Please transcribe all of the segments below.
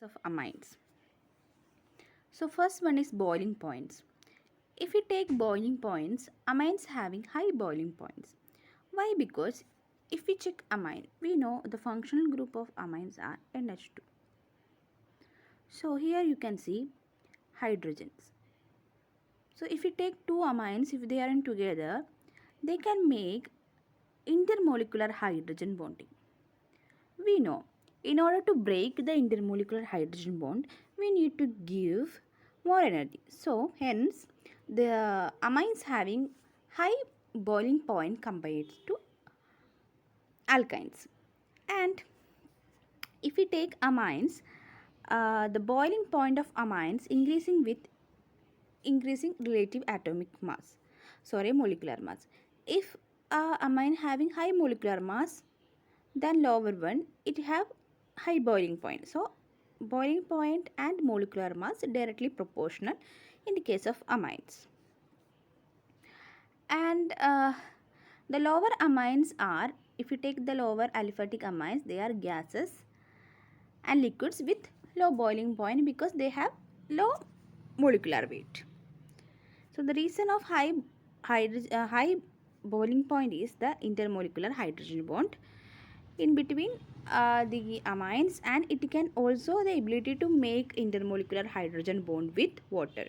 of amines. So first one is boiling points. If we take boiling points, amines having high boiling points. Why? Because if we check amine, we know the functional group of amines are NH2. So here you can see hydrogens. So if we take two amines, if they are in together, they can make intermolecular hydrogen bonding. We know in order to break the intermolecular hydrogen bond, we need to give more energy. So hence the amines having high boiling point compared to alkynes. And if we take amines, the boiling point of amines increasing with increasing relative atomic mass, molecular mass. If amine having high molecular mass than lower one, it have high boiling point. So boiling point and molecular mass directly proportional in the case of amines. And the lower amines are, if you take the lower aliphatic amines, they are gases and liquids with low boiling point because they have low molecular weight. So the reason of high boiling point is the intermolecular hydrogen bond in between the amines, and it can also the ability to make intermolecular hydrogen bond with water.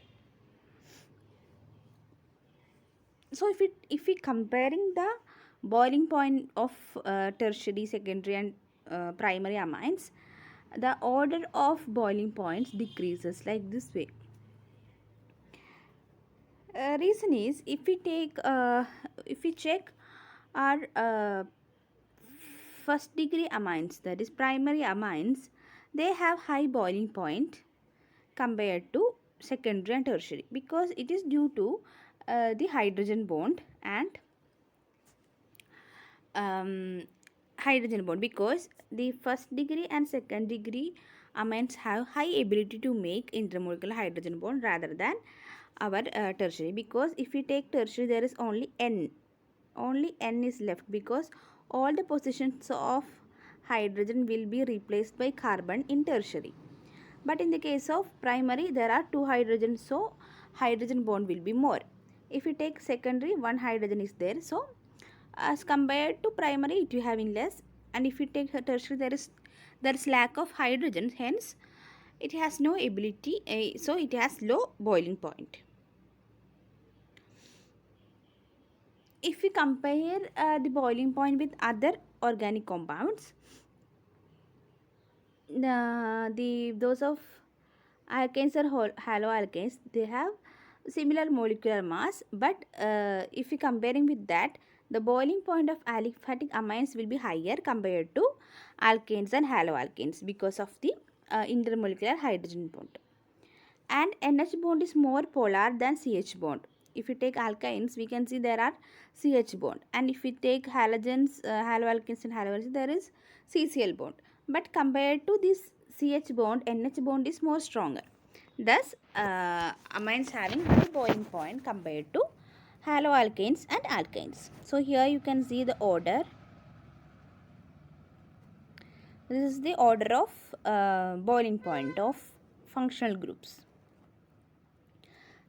So if we comparing the boiling point of tertiary, secondary and primary amines, the order of boiling points decreases like this way. Reason is if we check our first degree amines, that is primary amines, they have high boiling point compared to secondary and tertiary because it is due to the hydrogen bond and hydrogen bond, because the first degree and second degree amines have high ability to make intermolecular hydrogen bond rather than our tertiary. Because if we take tertiary, there is only n is left because all the positions of hydrogen will be replaced by carbon in tertiary. But in the case of primary, there are two hydrogens, so hydrogen bond will be more. If we take secondary, one hydrogen is there, so as compared to primary it will having less. And if we take tertiary, there is lack of hydrogen, hence it has no ability, so it has low boiling point. If we compare the boiling point with other organic compounds, those of alkanes or haloalkanes, they have similar molecular mass, but if we comparing with that, the boiling point of aliphatic amines will be higher compared to alkanes and haloalkanes because of the intermolecular hydrogen bond. And NH bond is more polar than CH bond. If we take alkynes, we can see there are CH bond, and if we take halogens, haloalkanes and halogens, there is CCl bond. But compared to this CH bond, NH bond is more stronger. Thus, amines having high boiling point compared to haloalkanes and alkynes. So here you can see the order. This is the order of boiling point of functional groups.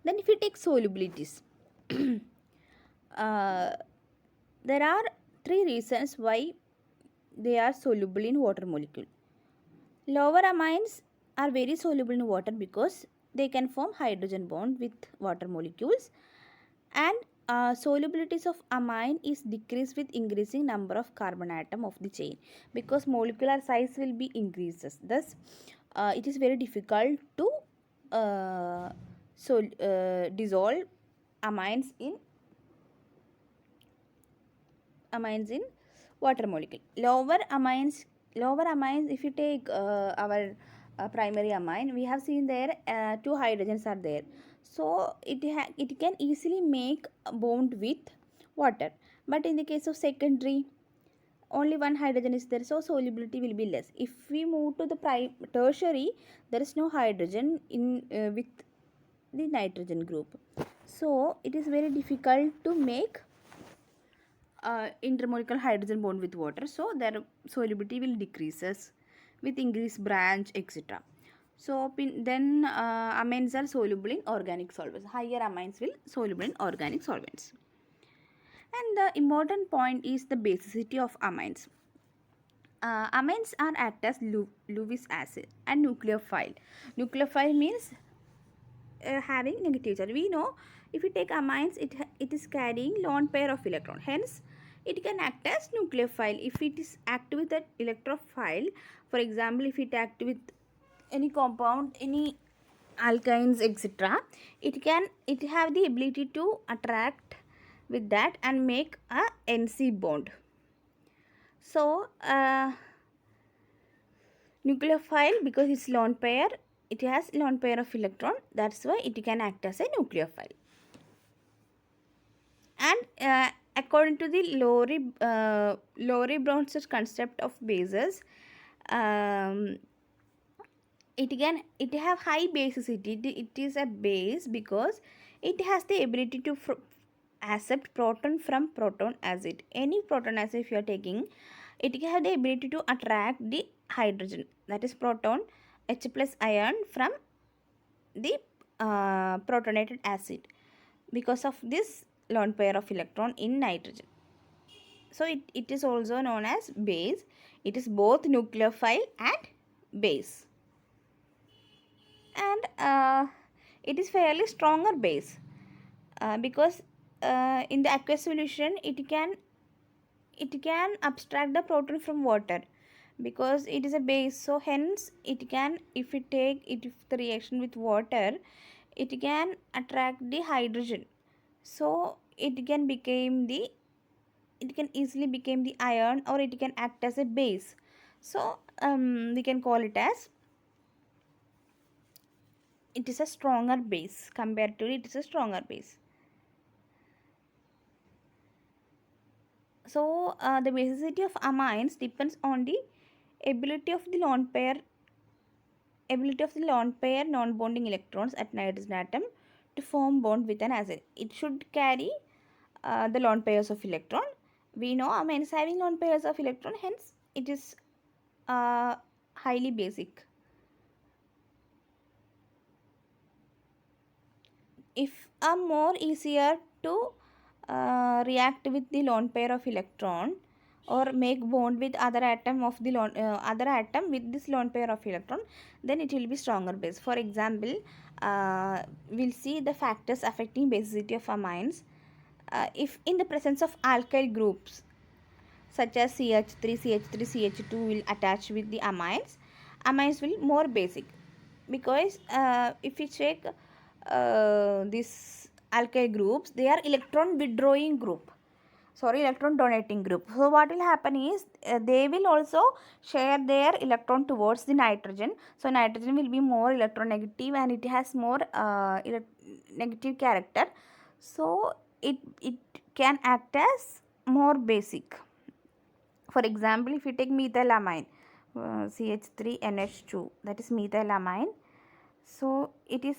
Then if we take solubilities, there are three reasons why they are soluble in water molecule. Lower amines are very soluble in water because they can form hydrogen bond with water molecules, and solubilities of amine is decreased with increasing number of carbon atom of the chain because molecular size will be increases. Thus it is very difficult to dissolve amines in water molecule. Lower amines, if you take our primary amine, we have seen there two hydrogens are there, so it can easily make a bond with water. But in the case of secondary, only one hydrogen is there, so solubility will be less. If we move to the tertiary, there is no hydrogen in with the nitrogen group, so it is very difficult to make intermolecular hydrogen bond with water, so their solubility will decreases with increased branch, etc. So then amines are soluble in organic solvents. Higher amines will soluble in organic solvents. And the important point is the basicity of amines. Amines are act as Lewis acid and nucleophile. Nucleophile means having negative charge. We know if we take amines, it is carrying lone pair of electron. Hence, it can act as nucleophile. If it is act with an electrophile, for example, if it act with any compound, any alkynes, etc., it have the ability to attract with that and make a NC bond. So, nucleophile, because it's lone pair, it has lone pair of electron, that's why it can act as a nucleophile. And according to the Lowry-Bronsted concept of bases, it have high basicity. It is a base because it has the ability to accept proton from proton acid. Any proton acid if you are taking, it can have the ability to attract the hydrogen, that is proton, H plus ion from the protonated acid because of this lone pair of electron in nitrogen. So it is also known as base. It is both nucleophile and base. And it is fairly stronger base because in the aqueous solution it can abstract the proton from water because it is a base. So hence it can, if the reaction with water, it can attract the hydrogen. So it can easily become the ion, or it can act as a base. So we can call it as, it is a stronger base. Compared to it is a stronger base. So the basicity of amines depends on the ability of the lone pair non-bonding electrons at nitrogen atom to form bond with an acid. It should carry the lone pairs of electron. We know amines having lone pairs of electron, hence it is highly basic. If a more easier to react with the lone pair of electron or make bond with other atom of the other atom with this lone pair of electron, then it will be stronger base. For example, we'll see the factors affecting basicity of amines. If in the presence of alkyl groups such as CH3, CH3, CH2 will attach with the amines will more basic, because if you check this alkyl groups, they are electron withdrawing group, electron donating group. So what will happen is they will also share their electron towards the nitrogen. So nitrogen will be more electronegative and it has more negative character. So it can act as more basic. For example, if you take methylamine, CH3NH2, that is methylamine. So it is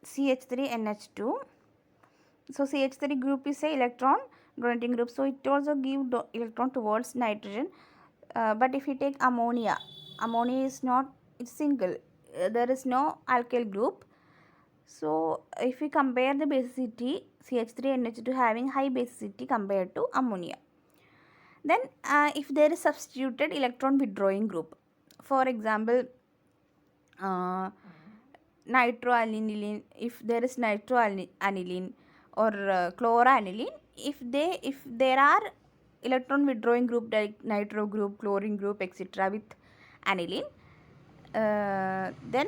CH3NH2. So CH3 group is a electron donating group. So it also gives electron towards nitrogen. But if you take ammonia is not, it's single. There is no alkyl group. So if we compare the basicity, CH3NH2 having high basicity compared to ammonia. Then if there is substituted electron withdrawing group, for example, nitroaniline, if there is nitroaniline or chloroaniline, if there are electron withdrawing group like nitro group, chlorine group, etc. with aniline, then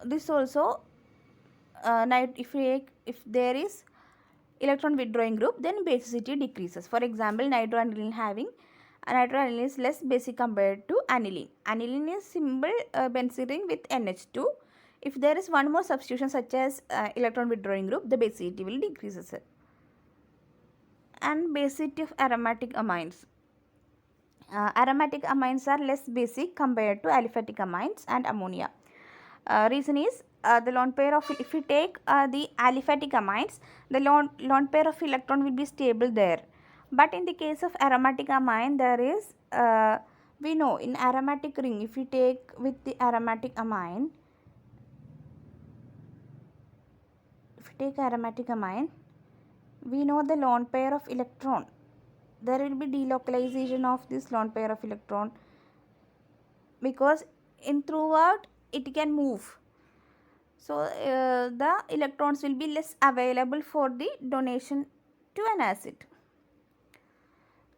this also if there is electron withdrawing group, then basicity decreases. For example, nitroaniline is less basic compared to aniline. Aniline is simple benzene with NH2. If there is one more substitution such as electron withdrawing group, the basicity will decreases. And basicity of aromatic amines. Aromatic amines are less basic compared to aliphatic amines and ammonia. Reason is the lone pair of, if you take the aliphatic amines, the lone pair of electron will be stable there. But in the case of aromatic amine, there is, we know in aromatic ring, if you take with the aromatic amine, we know the lone pair of electron. There will be delocalization of this lone pair of electron, because in throughout it can move. So the electrons will be less available for the donation to an acid,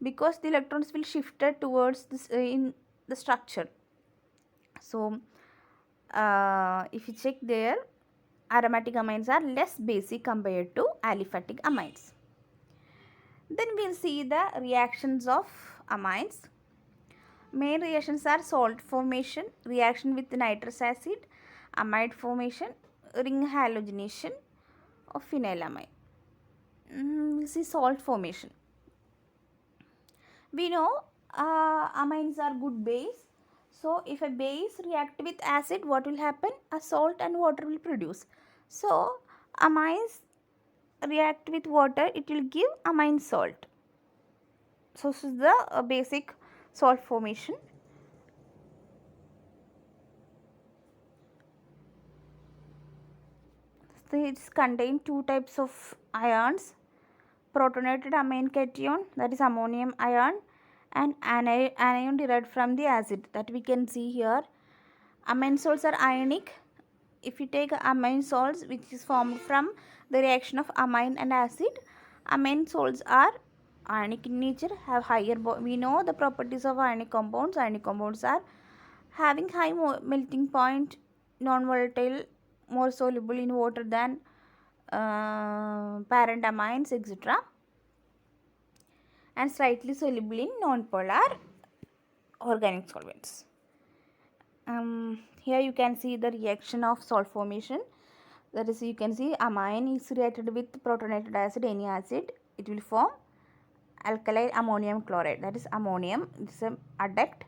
because the electrons will shifted towards this in the structure. So if you check there, aromatic amines are less basic compared to aliphatic amines. Then we'll see the reactions of amines. Main reactions are salt formation, reaction with nitrous acid, amide formation, ring halogenation of phenylamine. We'll see salt formation. We know amines are good base. So if a base react with acid, what will happen? A salt and water will produce. So amines react with water, it will give amine salt. So this is the basic salt formation. So it's contain two types of ions, protonated amine cation, that is ammonium ion, and anion derived from the acid, that we can see here. Amine salts are ionic. If you take amine salts which is formed from the reaction of amine and acid, amine salts are ionic in nature, have higher we know the properties of ionic compounds. Ionic compounds are having high melting point, non-volatile, more soluble in water than parent amines, etc., and slightly soluble in non-polar organic solvents. Here you can see the reaction of salt formation. That is, you can see amine is reacted with protonated acid, any acid, it will form alkali ammonium chloride, that is ammonium. This is an adduct.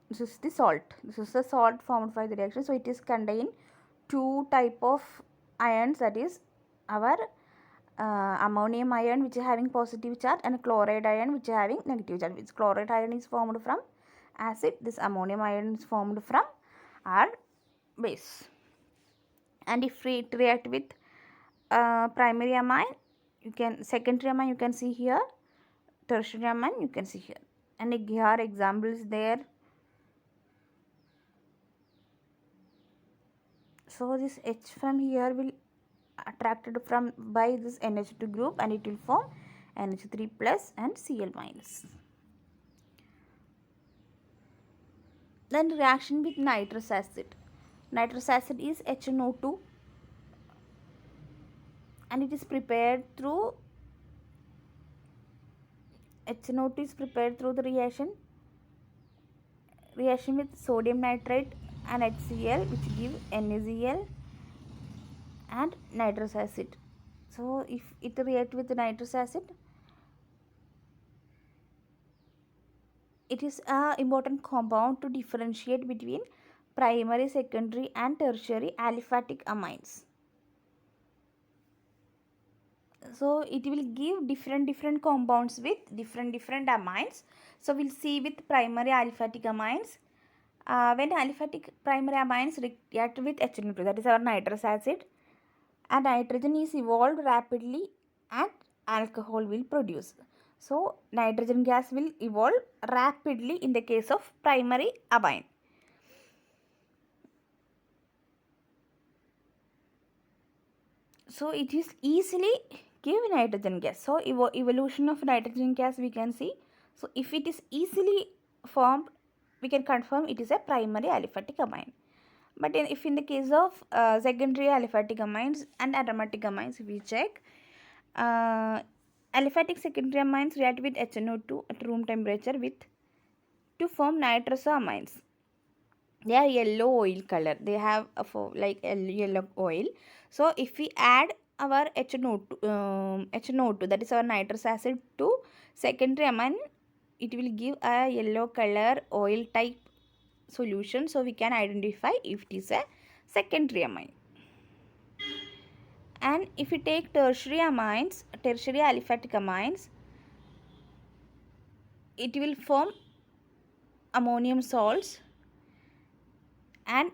This is the salt. This is the salt formed by the reaction. So it is contain two type of ions, that is our ammonium ion which is having positive charge, and chloride ion which is having negative charge. Which chloride ion is formed from acid, this ammonium ion is formed from our base. And if it react with primary amine, you can, secondary amine you can see here, tertiary amine you can see here, and here examples there. So this H from here will attracted from by this NH2 group, and it will form NH3 plus and Cl minus. Then reaction with nitrous acid. Nitrous acid is HNO2, and it is prepared through, HNO2 is prepared through the reaction with sodium nitrate and HCl, which give NaCl and nitrous acid. So if it react with nitrous acid, it is an important compound to differentiate between primary, secondary and tertiary aliphatic amines. So it will give different compounds with different amines. So we'll see with primary aliphatic amines. When aliphatic primary amines react with HNO2, that is our nitrous acid, and nitrogen is evolved rapidly and alcohol will produce. So nitrogen gas will evolve rapidly in the case of primary amine. So it is easily give nitrogen gas. So evolution of nitrogen gas we can see. So if it is easily formed, we can confirm it is a primary aliphatic amine. But if in the case of secondary aliphatic amines and aromatic amines, if we check, aliphatic secondary amines react with HNO2 at room temperature with to form nitrosamines. They are yellow oil color. They have a like yellow oil. So if we add our HNO2, that is our nitrous acid, to secondary amine, it will give a yellow color oil type solution. So we can identify if it is a secondary amine. And if we take tertiary amines, tertiary aliphatic amines, it will form ammonium salts, and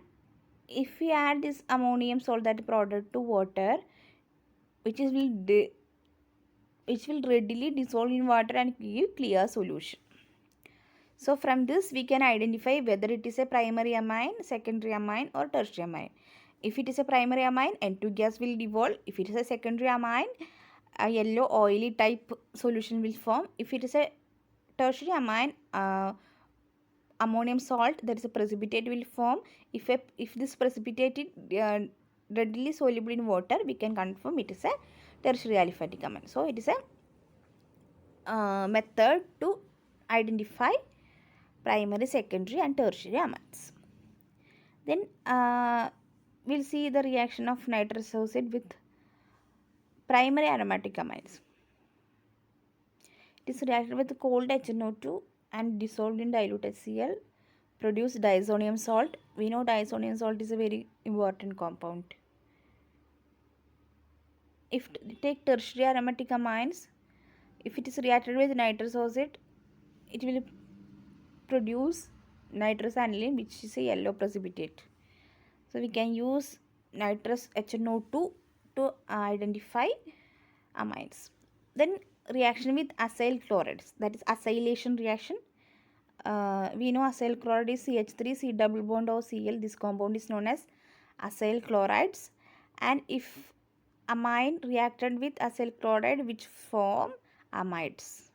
if we add this ammonium salt, that product, to water, which is which will readily dissolve in water and give clear solution. So from this we can identify whether it is a primary amine, secondary amine or tertiary amine. If it is a primary amine, N2 gas will dissolve. If it is a secondary amine, a yellow oily type solution will form. If it is a tertiary amine, ammonium salt, that is a precipitate, will form. If this precipitate is readily soluble in water, we can confirm it is a tertiary aliphatic amine. So it is a method to identify primary, secondary and tertiary amines. Then we'll see the reaction of nitrous oxide with primary aromatic amines. It is reacted with cold HNO2 and dissolved in dilute HCl, produce diazonium salt. We know diazonium salt is a very important compound. If take tertiary aromatic amines, if it is reacted with nitrous oxide, it will produce nitrous aniline, which is a yellow precipitate. So we can use nitrous HNO2 to identify amines. Then reaction with acyl chlorides, that is acylation reaction. We know acyl chloride is CH3 C double bond or Cl. This compound is known as acyl chlorides. And if amine reacted with acyl chloride, which form amides.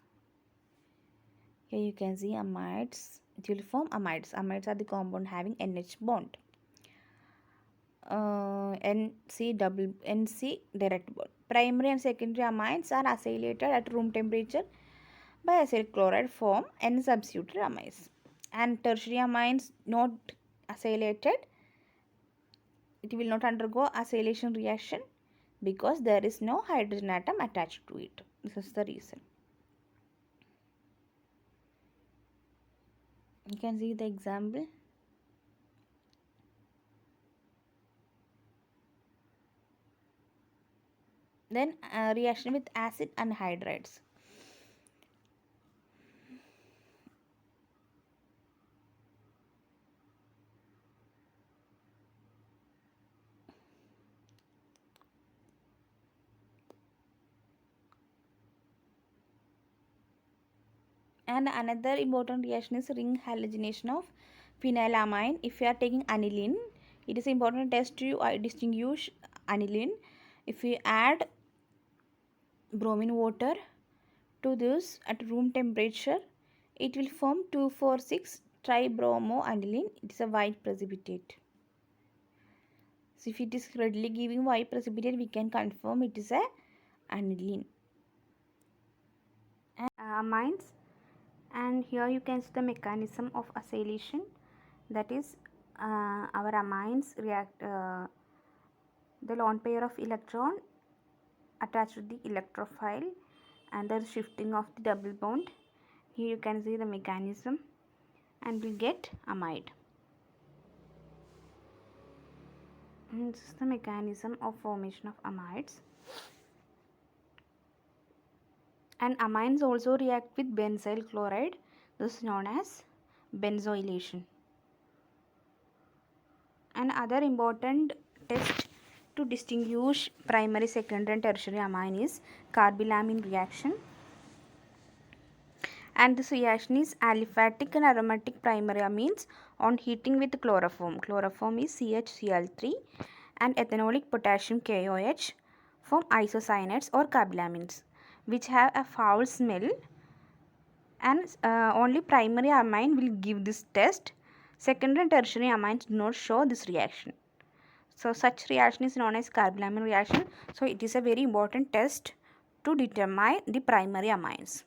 Here you can see amides. It will form amides. Amides are the compound having NH bond. NC direct bond. Primary and secondary amines are acylated at room temperature by acyl chloride, form N-substituted amines. And tertiary amines not acylated, it will not undergo acylation reaction because there is no hydrogen atom attached to it. This is the reason. You can see the example. Then reaction with acid anhydrides. And another important reaction is ring halogenation of phenylamine. If you are taking aniline, it is important test to distinguish aniline. If we add bromine water to this at room temperature, it will form 2,4,6 tribromoaniline. It is a white precipitate. So if it is readily giving white precipitate, we can confirm it is a aniline. And amines, and here you can see the mechanism of acylation, that is our amines react, the lone pair of electron attached to the electrophile and the shifting of the double bond. Here you can see the mechanism and we get amide. And this is the mechanism of formation of amides. And amines also react with benzyl chloride. This is known as benzoylation. And other important test to distinguish primary, secondary and tertiary amine is carbylamine reaction. And this reaction is aliphatic and aromatic primary amines on heating with chloroform. Chloroform is CHCl3 and ethanolic potassium KOH form isocyanates or carbylamines, which have a foul smell, and only primary amine will give this test. Secondary and tertiary amines do not show this reaction. So such reaction is known as carbylamine reaction. So it is a very important test to determine the primary amines.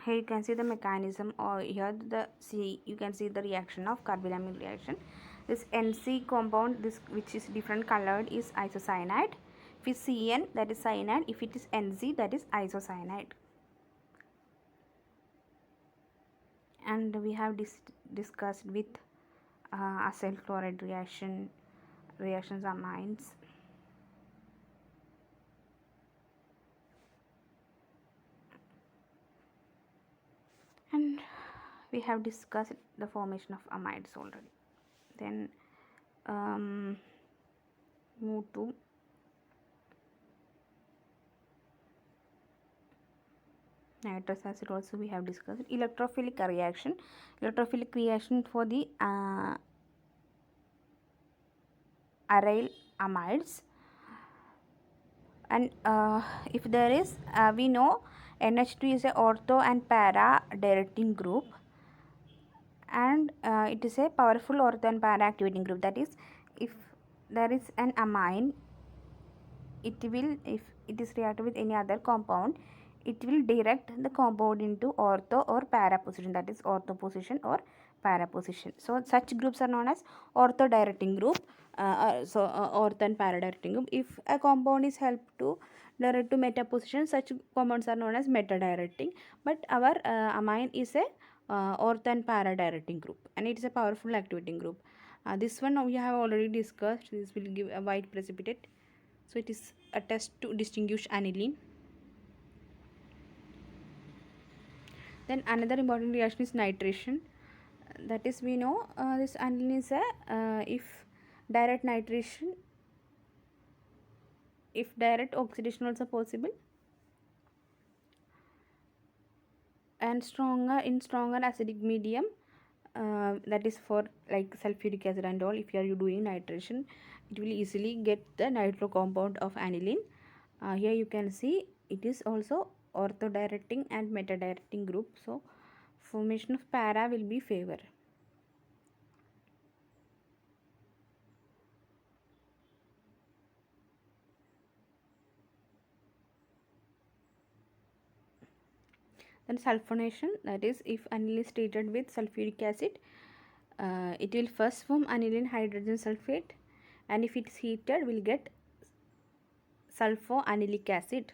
Here you can see the mechanism, or here you can see the reaction of carbylamine reaction. This NC compound, this which is different colored, is isocyanide. If it's CN, that is cyanide. If it is NZ, that is isocyanide. And we have discussed with acyl chloride reactions amines. And we have discussed the formation of amides already. Then move to nitrous acid. Also we have discussed electrophilic reaction for the aryl amides. And if there is we know NH2 is a ortho and para directing group, and it is a powerful ortho and para activating group. That is, if there is an amine, it will, if it is reacted with any other compound, it will direct the compound into ortho or para position, that is ortho position or para position. So such groups are known as ortho directing group. Ortho and para directing group. If a compound is helped to direct to meta position, such compounds are known as meta directing. But our amine is a ortho and para directing group, and it is a powerful activating group. This one we have already discussed. This will give a white precipitate. So it is a test to distinguish aniline. Then another important reaction is nitration. That is, we know this aniline is a if direct nitration, if direct oxidation also possible, and stronger acidic medium, that is for like sulfuric acid and all, if you are doing nitration, it will easily get the nitro compound of aniline. Here you can see it is also ortho directing and meta directing group, so formation of para will be favor. Then sulfonation, that is, if aniline is treated with sulfuric acid, it will first form aniline hydrogen sulfate, and if it is heated will get sulfoanilic acid.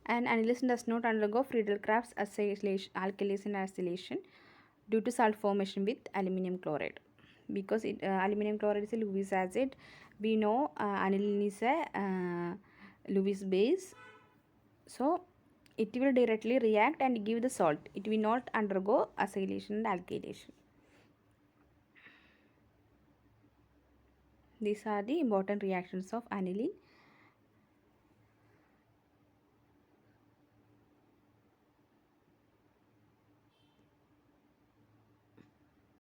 And aniline does not undergo Friedel-Crafts alkylation acylation due to salt formation with aluminum chloride, because aluminum chloride is a Lewis acid. We know aniline is a Lewis base, so it will directly react and give the salt. It will not undergo acylation and alkylation. These are the important reactions of aniline.